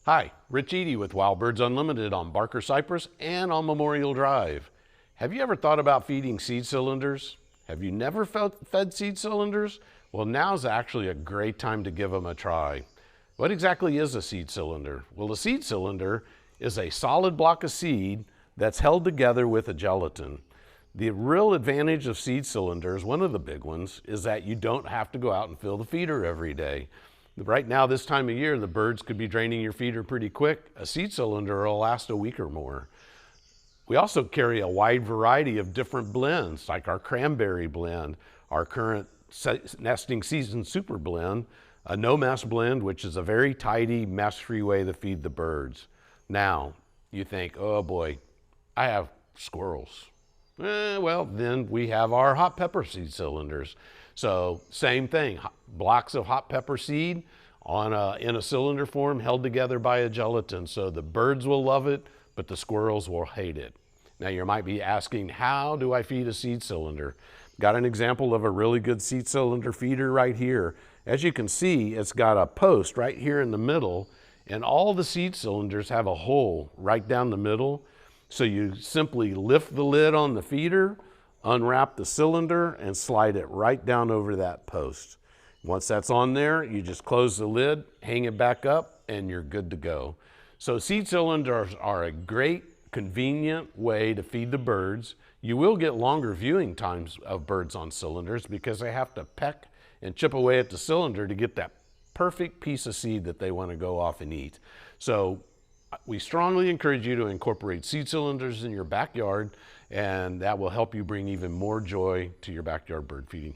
Hi, Rich Eady with Wild Birds Unlimited on Barker Cypress and on Memorial Drive. Have you ever thought about feeding seed cylinders? Have you never fed seed cylinders? Well, now's actually a great time to give them a try. What exactly is a seed cylinder? Well, a seed cylinder is a solid block of seed that's held together with a gelatin. The real advantage of seed cylinders, one of the big ones, is that you don't have to go out and fill the feeder every day. Right now, this time of year, the birds could be draining your feeder pretty quick. A seed cylinder will last a week or more. We also carry a wide variety of different blends, like our cranberry blend, our current nesting season super blend, a no mess blend, which is a very tidy, mess-free way to feed the birds. Now, you think, oh boy, I have squirrels. Well, then we have our hot pepper seed cylinders. So same thing, blocks of hot pepper seed in a cylinder form held together by a gelatin. So the birds will love it, but the squirrels will hate it. Now you might be asking, how do I feed a seed cylinder? Got an example of a really good seed cylinder feeder right here. As you can see, it's got a post right here in the middle, and all the seed cylinders have a hole right down the middle. So you simply lift the lid on the feeder, unwrap the cylinder, and slide it right down over that post. Once that's on there, you just close the lid, hang it back up, and you're good to go. So seed cylinders are a great, convenient way to feed the birds. You will get longer viewing times of birds on cylinders because they have to peck and chip away at the cylinder to get that perfect piece of seed that they want to go off and eat. So we strongly encourage you to incorporate seed cylinders in your backyard, and that will help you bring even more joy to your backyard bird feeding.